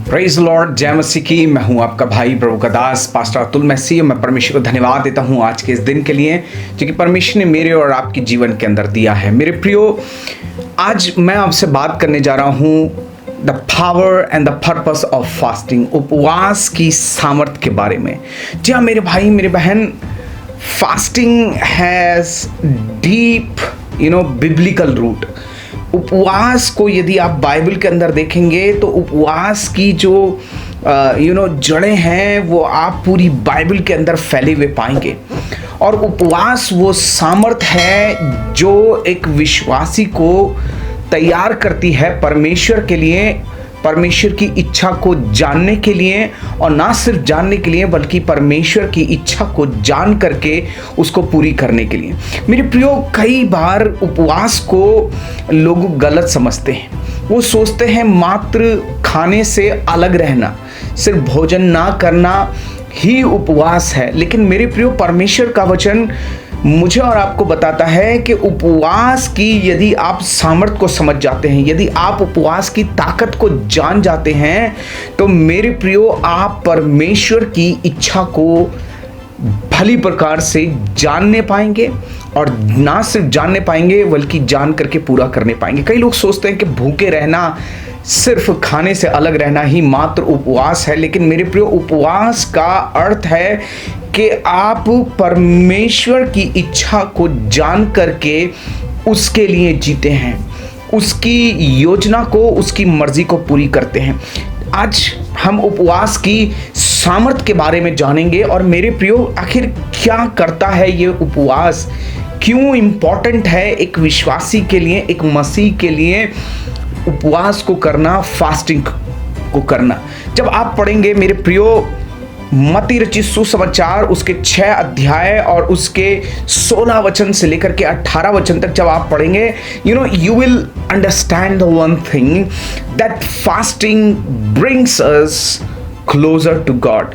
Praise Lord, जय मसीह की। मैं हूं आपका भाई प्रभु का दास पास्टर अतुल मसीह। मैं परमेश्वर को धन्यवाद देता हूं आज के इस दिन के लिए जो कि परमेश्वर ने मेरे और आपके जीवन के अंदर दिया है। मेरे प्रियो, आज मैं आपसे बात करने जा रहा हूं the power and the purpose of fasting, उपवास की सामर्थ्य के बारे में। जी हाँ मेरे भाई मेरे बहन, fasting has deep biblical root. उपवास को यदि आप बाइबल के अंदर देखेंगे तो उपवास की जो जड़ें हैं वो आप पूरी बाइबल के अंदर फैले हुए पाएंगे। और उपवास वो सामर्थ्य है जो एक विश्वासी को तैयार करती है परमेश्वर के लिए, परमेश्वर की इच्छा को जानने के लिए, और ना सिर्फ जानने के लिए बल्कि परमेश्वर की इच्छा को जान करके उसको पूरी करने के लिए। मेरे प्रियो, कई बार उपवास को लोग गलत समझते हैं। वो सोचते हैं मात्र खाने से अलग रहना, सिर्फ भोजन ना करना ही उपवास है। लेकिन मेरे प्रियो, परमेश्वर का वचन मुझे और आपको बताता है कि उपवास की यदि आप सामर्थ्य को समझ जाते हैं, यदि आप उपवास की ताकत को जान जाते हैं, तो मेरे प्रियो आप परमेश्वर की इच्छा को भली प्रकार से जानने पाएंगे, और ना सिर्फ जानने पाएंगे बल्कि जान करके पूरा करने पाएंगे। कई लोग सोचते हैं कि भूखे रहना, सिर्फ खाने से अलग रहना ही मात्र उपवास है। लेकिन मेरे प्रियो, उपवास का अर्थ है कि आप परमेश्वर की इच्छा को जान करके उसके लिए जीते हैं, उसकी योजना को, उसकी मर्जी को पूरी करते हैं। आज हम उपवास की सामर्थ्य के बारे में जानेंगे। और मेरे प्रियो, आखिर क्या करता है ये उपवास, क्यों इंपॉर्टेंट है एक विश्वासी के लिए, एक मसीह के लिए उपवास को करना, फास्टिंग को करना। जब आप पढ़ेंगे मेरे प्रियो मत्ती रचित सुसमाचार उसके 6 अध्याय और उसके 16 वचन से लेकर के 18 वचन तक जब आप पढ़ेंगे, you will understand the one thing that fasting brings us closer to God।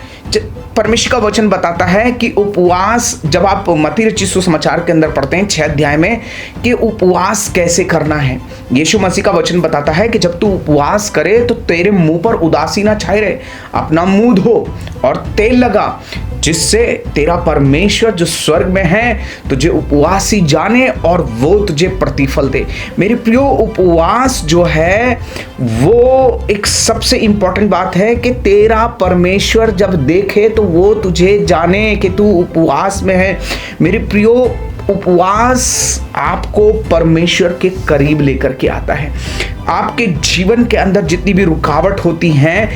परमेश्वर का वचन बताता है कि उपवास, जब आप मत्ती रचित सुसमाचार के अंदर पढ़ते हैं 6 अध्याय में, कि उपवास कैसे करना है। यीशु मसीह का वचन बताता है कि जब तू उपवास करे तो तेरे मुंह पर उदासी ना छाए रहे, अपना मुंह धो और तेल लगा, जिससे तेरा परमेश्वर जो स्वर्ग में है तुझे उपवासी जाने और वो तुझे प्रतिफल दे। मेरे प्रियो, उपवास जो है वो एक सबसे इंपॉर्टेंट बात है कि तेरा परमेश्वर जब देखे तो वो तुझे जाने कि तू उपवास में है। मेरे प्रियो, उपवास आपको परमेश्वर के करीब लेकर के आता है। आपके जीवन के अंदर जितनी भी रुकावट होती हैं,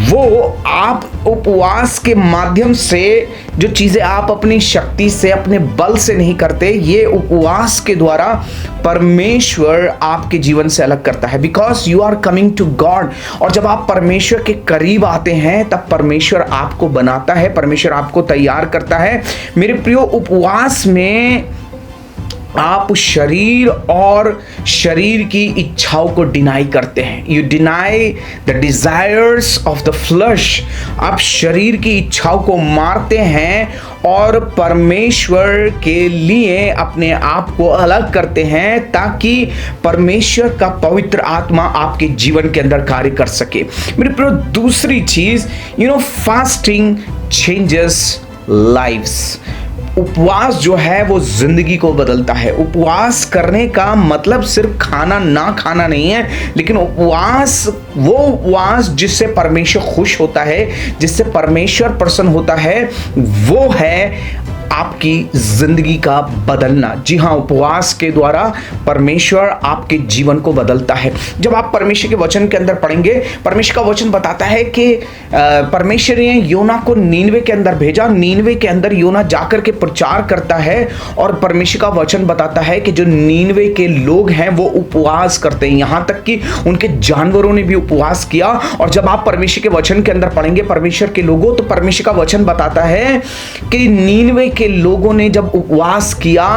वो आप उपवास के माध्यम से, जो चीज़ें आप अपनी शक्ति से, अपने बल से नहीं करते, ये उपवास के द्वारा परमेश्वर आपके जीवन से अलग करता है। Because you are coming to God. और जब आप परमेश्वर के करीब आते हैं तब परमेश्वर आपको बनाता है, परमेश्वर आपको तैयार करता है। मेरे प्रियो, उपवास में आप शरीर और शरीर की इच्छाओं को डिनाई करते हैं। You deny the desires of the flash. आप शरीर की इच्छाओं को मारते हैं और परमेश्वर के लिए अपने आप को अलग करते हैं, ताकि परमेश्वर का पवित्र आत्मा आपके जीवन के अंदर कार्य कर सके। मेरे प्रिय, दूसरी चीज, फास्टिंग चेंजेस लाइव्स। उपवास जो है वो जिंदगी को बदलता है। उपवास करने का मतलब सिर्फ खाना ना खाना नहीं है, लेकिन उपवास, वो उपवास जिससे परमेश्वर खुश होता है, जिससे परमेश्वर प्रसन्न होता है, वो है आपकी जिंदगी का बदलना। जी हाँ, उपवास के द्वारा परमेश्वर आपके जीवन को बदलता है। जब आप परमेश्वर के वचन के अंदर पढ़ेंगे, परमेश्वर का वचन बताता है कि परमेश्वर ने योना को नीनवे के अंदर भेजा। नीनवे के अंदर योना जाकर के प्रचार करता है, और परमेश्वर का वचन बताता है कि जो नीनवे के लोग हैं वो उपवास करते हैं, यहाँ तक कि उनके जानवरों ने भी उपवास किया। और जब आप परमेश्वर के वचन के अंदर पढ़ेंगे परमेश्वर के लोगों, तो परमेश्वर का वचन बताता है कि नीनवे के लोगों ने जब उपवास किया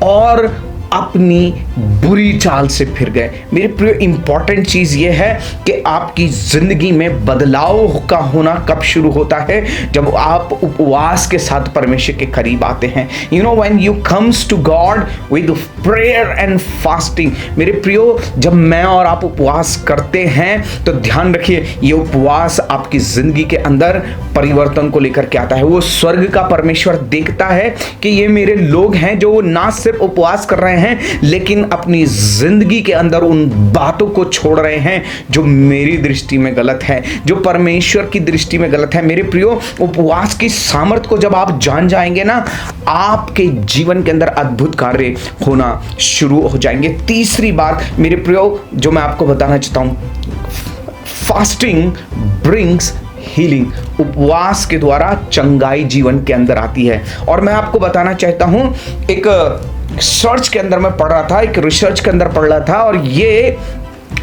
और अपनी बुरी चाल से फिर गए। मेरे प्रिय, इंपॉर्टेंट चीज ये है कि आपकी जिंदगी में बदलाव का होना कब शुरू होता है? जब आप उपवास के साथ परमेश्वर के करीब आते हैं। You know, when you comes to God with prayer and fasting. मेरे प्रियो, जब मैं और आप उपवास करते हैं तो ध्यान रखिए, ये उपवास आपकी जिंदगी के अंदर परिवर्तन को लेकर के आता है। वो स्वर्ग का परमेश्वर देखता है कि ये मेरे लोग हैं जो ना सिर्फ उपवास कर रहे हैं लेकिन अपनी जिंदगी के अंदर उन बातों को छोड़ रहे हैं जो मेरी दृष्टि में गलत है, जो परमेश्वर की दृष्टि में गलत है। मेरे प्रियो, उपवास की सामर्थ को जब आप जान जाएंगे ना, आपके जीवन के अंदर अद्भुत कार्य होना शुरू हो जाएंगे। तीसरी बात मेरे प्रियो जो मैं आपको बताना चाहता हूं, फास्टिंग ब्रिंग्स हीलिंग। उपवास के द्वारा चंगाई जीवन के अंदर आती है। और मैं आपको बताना चाहता हूं, एक सर्च के अंदर मैं पढ़ रहा था, एक रिसर्च के अंदर पढ़ रहा था, और ये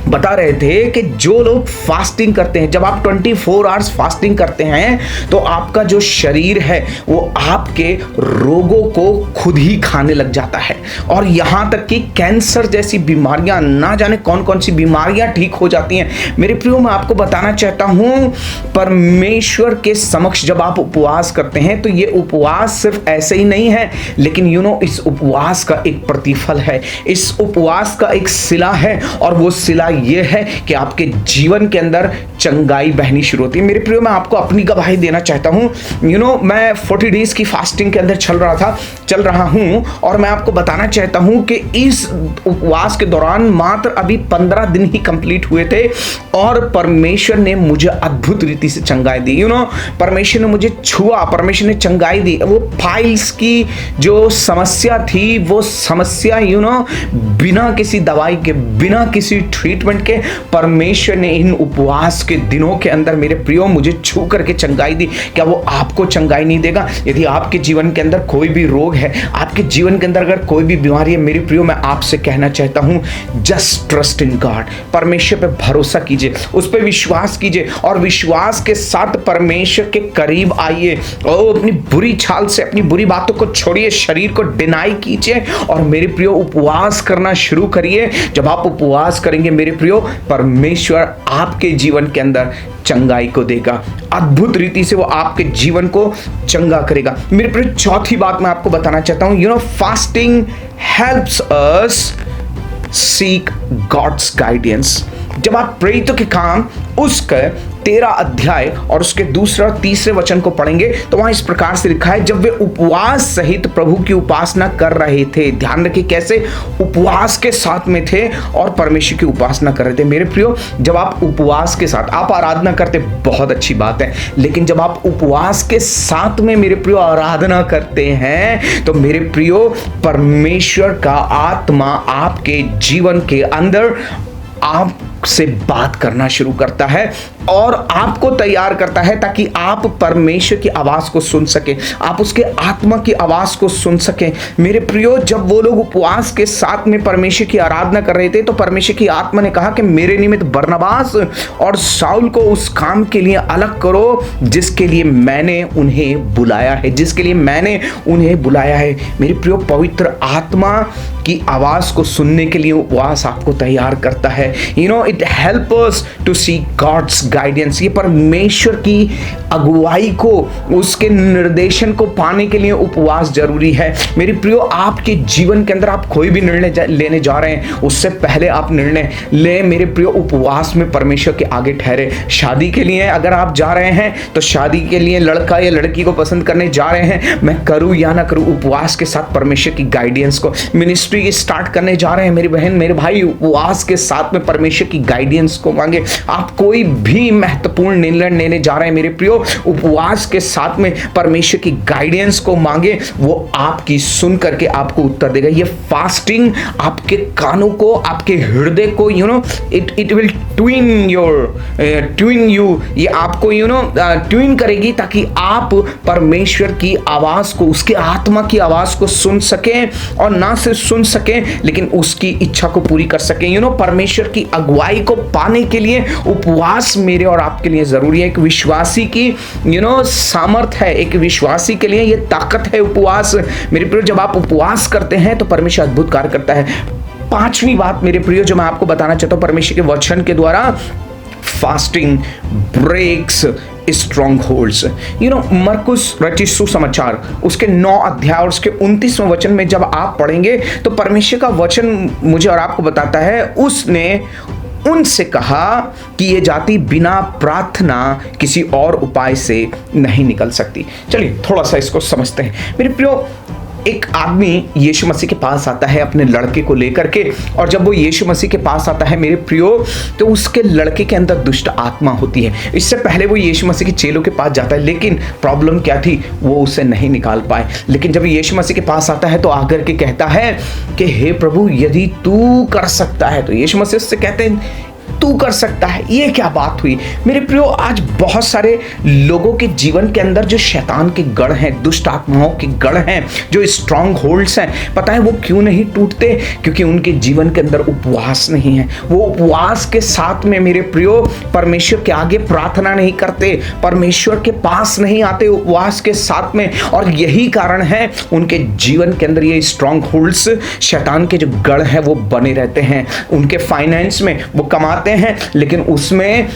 बता रहे थे कि जो लोग फास्टिंग करते हैं, जब आप 24 आवर्स फास्टिंग करते हैं तो आपका जो शरीर है वो आपके रोगों को खुद ही खाने लग जाता है। और यहाँ तक कि कैंसर जैसी बीमारियां, ना जाने कौन कौन सी बीमारियां ठीक हो जाती हैं। मेरे प्रियो, मैं आपको बताना चाहता हूं, परमेश्वर के समक्ष जब आप उपवास करते हैं तो ये उपवास सिर्फ ऐसे ही नहीं है, लेकिन यू नो, इस उपवास का एक प्रतिफल है, इस उपवास का एक सिला है, और वो सिला ये है कि आपके जीवन के अंदर चंगाई बहनी शुरू होती है। मेरे प्रियो, मैं आपको अपनी गवाही देना चाहता हूं। यू नो, मैं 40 डेज की फास्टिंग के अंदर चल रहा हूं, और मैं आपको बताना चाहता हूं कि इस उपवास के दौरान मात्र अभी 15 दिन ही कंप्लीट हुए थे, और परमेश्वर ने मुझे अद्भुत रीति से चंगाई दी। यू नो, परमेश्वर ने मुझे छुआ, परमेश्वर ने चंगाई दी। वो फाइल्स की जो समस्या थी, वो समस्या यू नो, बिना किसी दवाई के, बिना किसी ट्रीटमेंट के, परमेश्वर ने इन उपवास के दिनों के अंदर मेरे प्रियो मुझे छू करके चंगाई दी। क्या वो आपको चंगाई नहीं देगा? यदि आपके जीवन के अंदर कोई भी रोग है, आपके जीवन के अंदर अगर कोई भी बीमारी है, मेरे प्रियो, मैं आपसे कहना चाहता हूं, जस्ट ट्रस्ट इन गॉड। परमेश्वर पे भरोसा कीजिए, उस पर विश्वास कीजिए, और विश्वास के साथ परमेश्वर के करीब आइए, और अपनी बुरी चाल से, अपनी बुरी बातों को छोड़िए, शरीर को डिनाई कीजिए, और मेरे प्रियो उपवास करना शुरू करिए। जब आप उपवास करेंगे मेरे प्रियो, परमेश्वर आपके जीवन के अंदर चंगाई को देगा, अद्भुत रीति से वो आपके जीवन को चंगा करेगा। मेरे प्रियो, चौथी बात मैं आपको बताना चाहता हूं, you know, fasting helps us seek God's guidance. जब आप प्रेरितों के काम उसका 13 अध्याय और उसके दूसरे और तीसरे वचन को पढ़ेंगे तो वहां इस प्रकार से लिखा है, जब वे उपवास सहित प्रभु की उपासना कर रहे थे। ध्यान रखिए, कैसे उपवास के साथ में थे और परमेश्वर की उपासना कर रहे थे। मेरे प्रियो, जब आप उपवास के साथ, आप आराधना करते, बहुत अच्छी बात है, लेकिन जब आप उपवास के साथ में मेरे प्रियो आराधना करते हैं तो मेरे प्रियो, परमेश्वर का आत्मा आपके जीवन के अंदर आपसे बात करना शुरू करता है और आपको तैयार करता है ताकि आप परमेश्वर की आवाज को सुन सके, आप उसके आत्मा की आवाज को सुन सके। मेरे प्रियो, जब वो लोग उपवास के साथ में परमेश्वर की आराधना कर रहे थे तो परमेश्वर की आत्मा ने कहा कि मेरे निमित्त बरनबास और शाऊल को उस काम के लिए अलग करो जिसके लिए मैंने उन्हें बुलाया है, जिसके लिए मैंने उन्हें बुलाया है। मेरे प्रियो, पवित्र आत्मा की आवाज को सुनने के लिए उपवास आपको तैयार करता है। You know, it help us to see God's guidance. ये परमेश्वर की अगुवाई को, उसके निर्देशन को पाने के लिए उपवास जरूरी है। मेरे प्रियो, आपके जीवन के अंदर आप कोई भी निर्णय लेने जा रहे हैं उससे पहले आप निर्णय ले, मेरे प्रियो, उपवास में परमेश्वर के आगे ठहरे। शादी के लिए अगर आप जा रहे हैं तो शादी के लिए लड़का या लड़की को पसंद करने जा रहे हैं, मैं करूं या ना करूं, उपवास के साथ परमेश्वर की गाइडेंस को। मिनिस्ट्री स्टार्ट करने जा रहे हैं मेरी बहन मेरे भाई, उपवास के साथ में परमेश्वर की गाइडेंस को मांगे। आप कोई भी महत्वपूर्ण निर्णय लेने जा रहे हैं मेरे प्रियो, उपवास के साथ में परमेश्वर की गाइडेंस को मांगे, वो आपकी सुन करके आपको उत्तर देगा। ये फास्टिंग आपके कानों को, आपके हृदय को, you know, it will twin you, ये आपको यू नो ट्विन करेगी ताकि आप परमेश्वर की आवाज को, उसके आत्मा की आवाज को सुन सकें, और ना सिर्फ सुन सकें लेकिन उसकी इच्छा को पूरी कर सकें। यू नो, परमेश्वर की अगुवाई भलाई को पाने के लिए उपवास मेरे और आपके लिए जरूरी है। एक विश्वासी की सामर्थ है, एक विश्वासी के लिए ये ताकत है उपवास। मेरे प्रियो, जब आप उपवास करते हैं तो परमेश्वर अद्भुत कार्य करता है। पांचवी बात मेरे प्रियो जो मैं आपको बताना चाहता हूं, परमेश्वर के वचन के द्वारा फास्टिंग ब्रेक्स स्ट्रॉन्ग होल्ड्स। मरकुस रचित सुसमाचार उसके 9 अध्याय और उसके 29वें वचन में जब आप पढ़ेंगे तो परमेश्वर का वचन मुझे और आपको बताता है, उसने उनसे कहा कि ये जाति बिना प्रार्थना किसी और उपाय से नहीं निकल सकती। चलिए थोड़ा सा इसको समझते हैं। मेरे प्रियो, एक आदमी यीशु मसीह के पास आता है अपने लड़के को लेकर के, और जब वो यीशु मसीह के पास आता है मेरे प्रियो, तो उसके लड़के के अंदर दुष्ट आत्मा होती है। इससे पहले वो यीशु मसीह के चेलों के पास जाता है, लेकिन प्रॉब्लम क्या थी, वो उसे नहीं निकाल पाए। लेकिन जब यीशु मसीह के पास आता है तो आकर के कहता है कि हे प्रभु, यदि तू कर सकता है, तो यीशु मसीह उससे कहते हैं तू कर सकता है। ये क्या बात हुई मेरे प्रियो? आज बहुत सारे लोगों के जीवन के अंदर जो शैतान के गढ़ हैं, दुष्ट आत्माओं के गढ़ हैं, जो स्ट्रॉन्ग होल्ड्स हैं, पता है वो क्यों नहीं टूटते? क्योंकि उनके जीवन के अंदर उपवास नहीं है। वो उपवास के साथ में मेरे प्रियो परमेश्वर के आगे प्रार्थना नहीं करते, परमेश्वर के पास नहीं आते उपवास के साथ में, और यही कारण है उनके जीवन के अंदर ये स्ट्रॉन्ग होल्ड्स, शैतान के जो गढ़ हैं वो बने रहते हैं। उनके फाइनेंस में वो कमाते हैं, लेकिन उसमें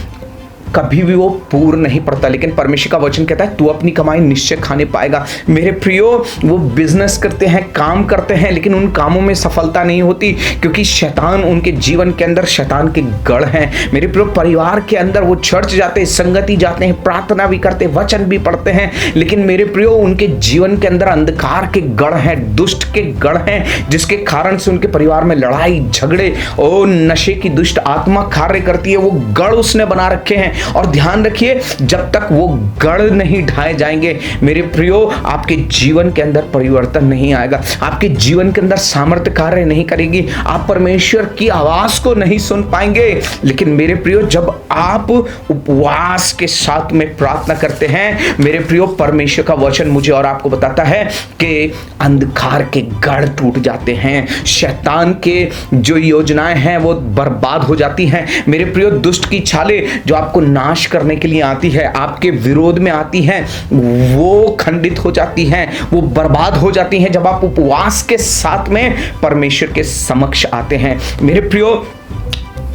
कभी भी वो पूर्ण नहीं पड़ता। लेकिन परमेश्वर का वचन कहता है तू अपनी कमाई निश्चय खाने पाएगा। मेरे प्रियो, वो बिजनेस करते हैं, काम करते हैं, लेकिन उन कामों में सफलता नहीं होती, क्योंकि शैतान उनके जीवन के अंदर शैतान के गढ़ हैं। मेरे प्रियो, परिवार के अंदर वो चर्च जाते हैं, संगति जाते हैं, प्रार्थना भी करते हैं, वचन भी पढ़ते हैं, लेकिन मेरे प्रियो उनके जीवन के अंदर अंधकार के गढ़ हैं, दुष्ट के गढ़ हैं, जिसके कारण से उनके परिवार में लड़ाई झगड़े और नशे की दुष्ट आत्मा कार्य करती है। वो गढ़ उसने बना रखे हैं, और ध्यान रखिए, जब तक वो गढ़ नहीं ढाए जाएंगे मेरे प्रियो, आपके जीवन के अंदर परिवर्तन नहीं आएगा, आपके जीवन के अंदर सामर्थ्य कार्य नहीं करेगी, आप परमेश्वर की आवाज को नहीं सुन पाएंगे। लेकिन मेरे प्रियो, जब आप उपवास के साथ में प्रार्थना करते हैं मेरे प्रियो, परमेश्वर का वचन मुझे और आपको बताता है कि अंधकार के गढ़ टूट जाते हैं, शैतान के जो योजनाएं हैं वो बर्बाद हो जाती हैं। मेरे प्रियो, दुष्ट की छाले जो आपको नाश करने के लिए आती है, आपके विरोध में आती हैं, वो खंडित हो जाती हैं, वो बर्बाद हो जाती हैं जब आप उपवास के साथ में परमेश्वर के समक्ष आते हैं। मेरे प्रियो,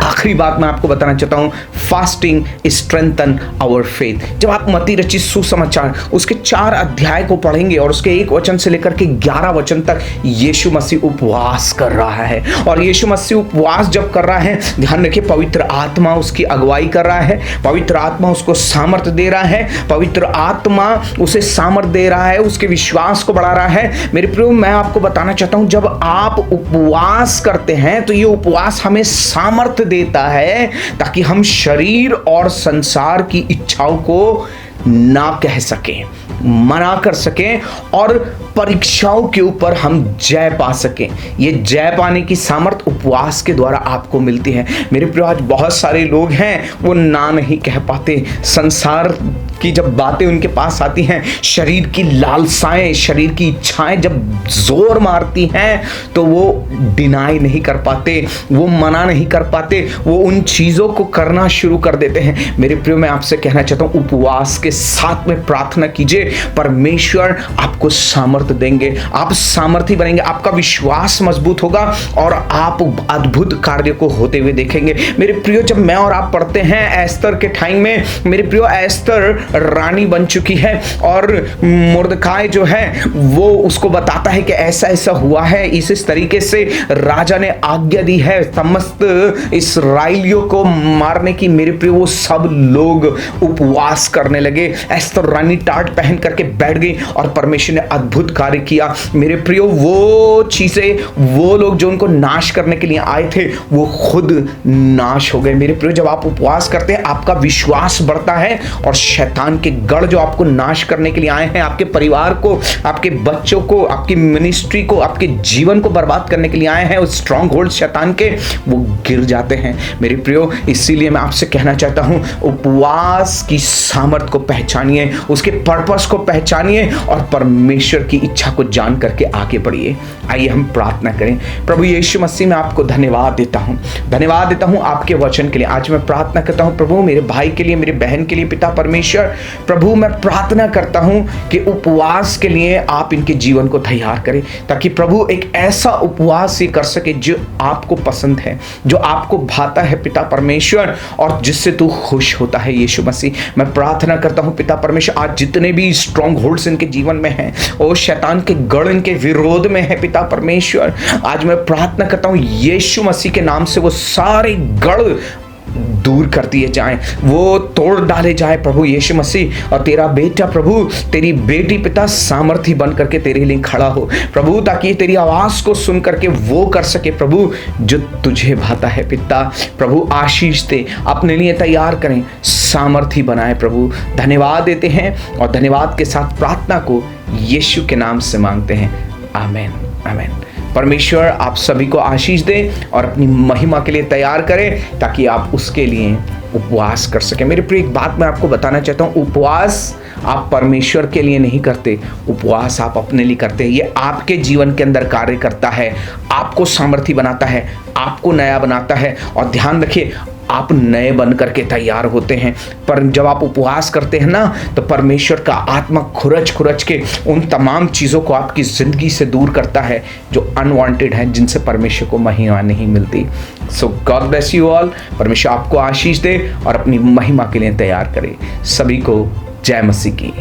आखिरी बात मैं आपको बताना चाहता हूं, फास्टिंग स्ट्रेंथन आवर फेथ। जब आप मत्ती रचित सुसमाचार उसके 4 अध्याय को पढ़ेंगे और उसके 1 वचन से लेकर के 11 वचन तक यीशु मसीह उपवास कर रहा है। और यीशु मसीह उपवास जब कर रहा है, ध्यान रखिए, पवित्र आत्मा उसकी अगुवाई कर रहा है, पवित्र आत्मा उसको सामर्थ्य दे रहा है, पवित्र आत्मा उसे सामर्थ्य दे रहा है, उसके विश्वास को बढ़ा रहा है। मेरे प्रियो, मैं आपको बताना चाहता हूं, जब आप उपवास करते हैं तो ये उपवास हमें सामर्थ्य देता है ताकि हम शरीर और संसार की इच्छाओं को ना कह सकें, मना कर सकें, और परीक्षाओं के ऊपर हम जय पा सकें। ये जय पाने की सामर्थ उपवास के द्वारा आपको मिलती है। मेरे प्रिय, आज बहुत सारे लोग हैं वो ना नहीं कह पाते, संसार की जब बातें उनके पास आती हैं, शरीर की लालसाएं, शरीर की इच्छाएं जब जोर मारती हैं तो वो डिनाई नहीं कर पाते, वो मना नहीं कर पाते, वो उन चीज़ों को करना शुरू कर देते हैं। मेरे प्रिय, मैं आपसे कहना चाहता हूँ, उपवास के साथ में प्रार्थना कीजिए, परमेश्वर आपको सामर्थ्य देंगे, आप सामर्थी बनेंगे, आपका विश्वास मजबूत होगा और आप अद्भुत कार्य को होते हुए देखेंगे। मेरे प्रियो, जब मैं और आप पढ़ते हैं एस्तर के टाइम में, मेरे प्रियो, एस्तर रानी बन चुकी है और मुर्दखाई जो है वो उसको बताता है कि ऐसा ऐसा हुआ है, इस तरीके से राजा ने आज्ञा दी है समस्त इस्राएलियों को मारने की। मेरे प्रियो, वो सब लोग उपवास करने लगे, एस्तर रानी टाट पहन करके बैठ गई और परमेश्वर ने अद्भुत कार्य किया। मेरे प्रियो, वो चीजें, वो लोग जो उनको नाश करने के लिए आए थे वो खुद नाश हो गए। मेरे प्रियो, जब आप उपवास करते हैं आपका विश्वास बढ़ता है और शैतान के गढ़ जो आपको नाश करने के लिए आए हैं, आपके परिवार को, आपके बच्चों को, आपकी मिनिस्ट्री को, आपके जीवन को बर्बाद करने के लिए आए हैं, उस स्ट्रॉन्ग होल्ड शैतान के, वो गिर जाते हैं। मेरे प्रियो, इसीलिए मैं आपसे कहना चाहता हूं, उपवास की सामर्थ को पहचानिए, उसके पर्पस को पहचानिए और परमेश्वर की इच्छा को जान करके आगे बढ़िए। आइए हम प्रार्थना करें। प्रभु यीशु मसीह, मैं आपको धन्यवाद देता हूँ, धन्यवाद देता हूँ आपके वचन के लिए। आज मैं प्रार्थना करता हूँ प्रभु मेरे भाई के लिए, मेरी बहन के लिए। पिता परमेश्वर, प्रभु मैं प्रार्थना करता हूँ कि उपवास के लिए आप इनके जीवन को तैयार करें, ताकि प्रभु एक ऐसा उपवास ये कर सके जो आपको पसंद है, जो आपको भाता है पिता परमेश्वर, और जिससे तू खुश होता है। यीशु मसीह, मैं प्रार्थना करता हूँ पिता परमेश्वर, आज जितने भी स्ट्रॉन्ग होल्ड्स इनके जीवन में हैं, और शैतान के गढ़ इनके विरोध में है पिता परमेश्वर, आज मैं प्रार्थना करता हूँ यीशु मसीह के नाम से वो सारे गढ़ दूर कर दिए जाएं, वो तोड़ डाले जाए प्रभु यीशु मसीह। और तेरा बेटा प्रभु, तेरी बेटी पिता सामर्थी बन करके तेरे लिए खड़ा हो प्रभु, ताकि तेरी आवाज को सुन करके वो कर सके प्रभु जो तुझे भाता है। पिता प्रभु आशीष दे, अपने लिए तैयार करें, सामर्थी बनाए प्रभु। धन्यवाद देते हैं और धन्यवाद के साथ प्रार्थना को यीशु के नाम से मांगते हैं। आमीन, आमीन। परमेश्वर आप सभी को आशीष दे और अपनी महिमा के लिए तैयार करें, ताकि आप उसके लिए उपवास कर सकें। मेरे प्रिय, एक बात मैं आपको बताना चाहता हूँ, उपवास आप परमेश्वर के लिए नहीं करते, उपवास आप अपने लिए करते हैं। ये आपके जीवन के अंदर कार्य करता है, आपको सामर्थी बनाता है, आपको नया बनाता है। और ध्यान रखिए, आप नए बन करके तैयार होते हैं। पर जब आप उपवास करते हैं ना, तो परमेश्वर का आत्मा खुरच खुरच के उन तमाम चीज़ों को आपकी ज़िंदगी से दूर करता है जो अनवांटेड हैं, जिनसे परमेश्वर को महिमा नहीं मिलती। सो गॉड ब्लेस यू ऑल। परमेश्वर आपको आशीष दे और अपनी महिमा के लिए तैयार करे। सभी को जय मसीह की।